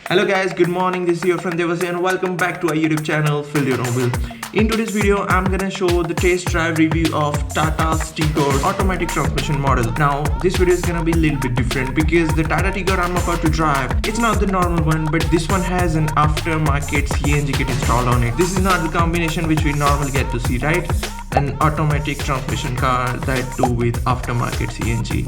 Hello guys, good morning. This is your friend Devasi and welcome back to our YouTube channel Feel Your Mobile. In today's video, I'm gonna show the test drive review of Tata's Tigor automatic transmission model. Now, this video is gonna be a little bit different because the Tata Tigor I'm about to drive, it's not the normal one, but this one has an aftermarket CNG kit installed on it. This is not the combination which we normally get to see, right? An automatic transmission car, that too with aftermarket CNG.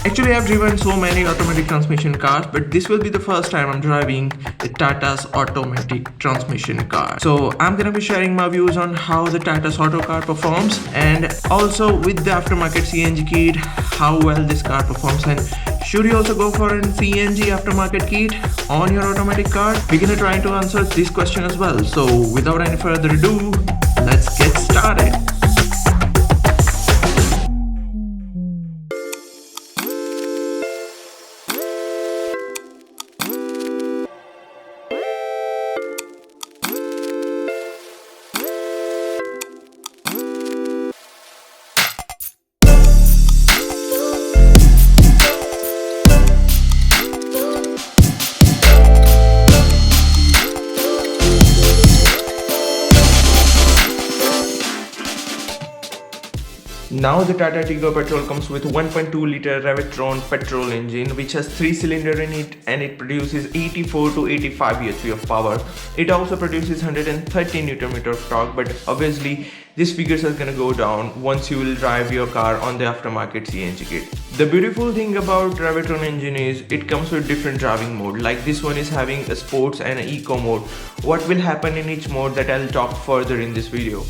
Actually, I've driven so many automatic transmission cars, but this will be the first time I'm driving the Tata's automatic transmission car. So I'm gonna be sharing my views on how the Tata's auto car performs, and also with the aftermarket CNG kit, how well this car performs, and should you also go for a CNG aftermarket kit on your automatic car? We're gonna try to answer this question as well. So without any further ado, let's get started. Now the Tata Tigor petrol comes with 1.2 liter Revitron petrol engine which has 3 cylinders in it, and it produces 84 to 85 bhp of power. It also produces 130 Nm of torque, but obviously these figures are gonna go down once you will drive your car on the aftermarket CNG kit. The beautiful thing about Revitron engine is it comes with different driving mode, like this one is having a sports and an eco mode. What will happen in each mode, that I'll talk further in this video.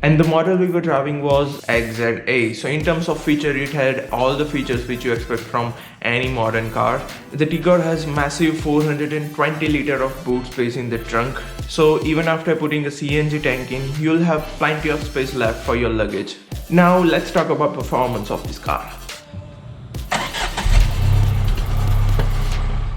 And the model we were driving was XZA. So in terms of feature, it had all the features which you expect from any modern car. The Tigor has massive 420 liter of boot space in the trunk. So even after putting a CNG tank in, you'll have plenty of space left for your luggage. Now let's talk about performance of this car.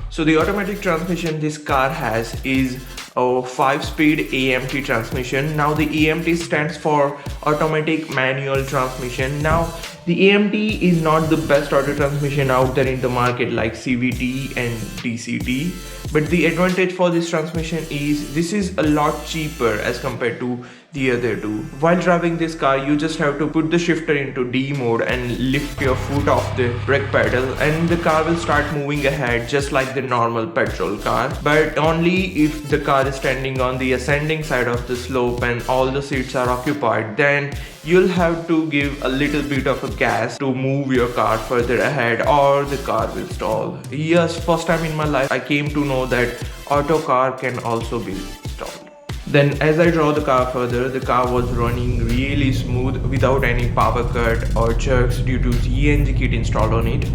So the automatic transmission this car has is a 5-speed AMT transmission. Now the AMT stands for automatic manual transmission. Now the AMT is not the best auto transmission out there in the market like CVT and DCT, but the advantage for this transmission is this is a lot cheaper as compared to the other two. While driving this car, you just have to put the shifter into D mode and lift your foot off the brake pedal, and the car will start moving ahead just like the normal petrol car, but only if the car is standing on the ascending side of the slope and all the seats are occupied. Then you'll have to give a little bit of a gas to move your car further ahead, or the car will stall. Yes, first time in my life I came to know that auto car can also be stalled. Then as I draw the car further, the car was running really smooth without any power cut or jerks due to CNG kit installed on it.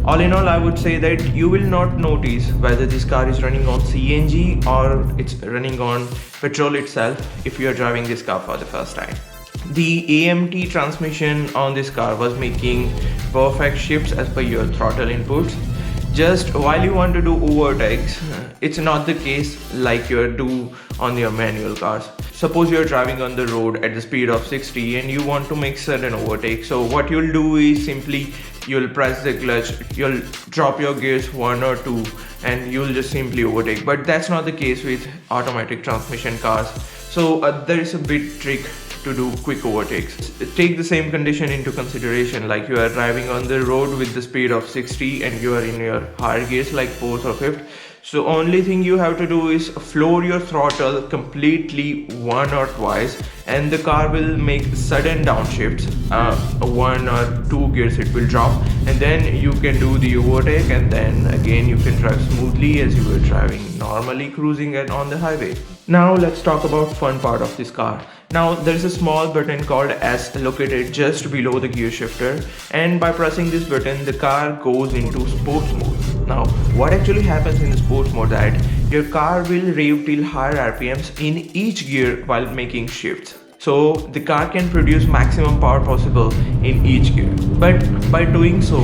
All in all, I would say that you will not notice whether this car is running on CNG or it's running on petrol itself if you are driving this car for the first time. The AMT transmission on this car was making perfect shifts as per your throttle inputs. Just while you want to do overtakes, it's not the case like you do on your manual cars. Suppose you're driving on the road at the speed of 60 and you want to make sudden overtake. So what you'll do is simply you'll press the clutch, you'll drop your gears 1 or 2 and you'll just simply overtake. But that's not the case with automatic transmission cars. So there is a big trick to do quick overtakes. Take the same condition into consideration, like you are driving on the road with the speed of 60 and you are in your higher gears like 4th or 5th. So only thing you have to do is floor your throttle completely 1 or twice and the car will make sudden downshifts. 1 or 2 gears it will drop, and then you can do the overtake, and then again you can drive smoothly as you were driving normally cruising on the highway. Now let's talk about fun part of this car. Now there is a small button called S located just below the gear shifter, and by pressing this button the car goes into sports mode. Now what actually happens in the sports mode, that your car will rev till higher RPMs in each gear while making shifts. So the car can produce maximum power possible in each gear. But by doing so,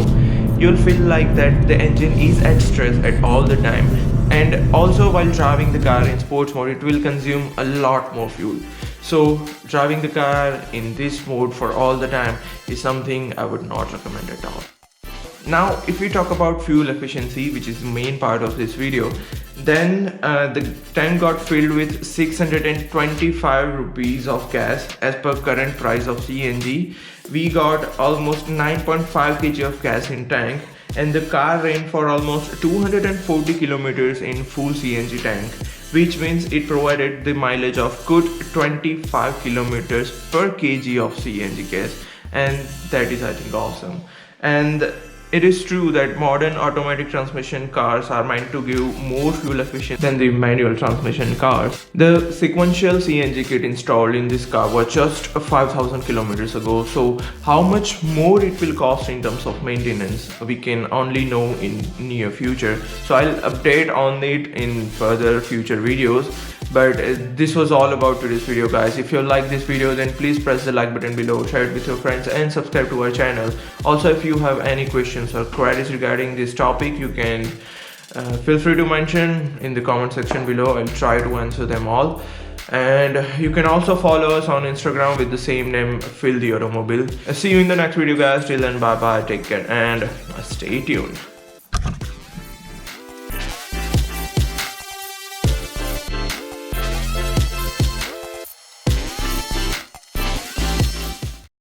you'll feel like that the engine is at stress at all the time, and also while driving the car in sports mode it will consume a lot more fuel. So driving the car in this mode for all the time is something I would not recommend at all. Now if we talk about fuel efficiency, which is the main part of this video, then the tank got filled with 625 rupees of gas. As per current price of CNG, we got almost 9.5 kg of gas in tank, and the car ran for almost 240 kilometers in full CNG tank, which means it provided the mileage of good 25 kilometers per kg of CNG gas, and that is, I think, awesome. And it is true that modern automatic transmission cars are meant to give more fuel efficiency than the manual transmission cars. The sequential CNG kit installed in this car was just 5,000 kilometers ago, so how much more it will cost in terms of maintenance, we can only know in near future. So I'll update on it in further future videos. But this was all about today's video, guys. If you like this video, then please press the like button below, share it with your friends, and subscribe to our channel. Also, if you have any questions or queries regarding this topic, you can feel free to mention in the comment section below. I'll try to answer them all. And you can also follow us on Instagram with the same name, Phil the Automobile. See you in the next video, guys. Till then, bye bye, take care, and stay tuned.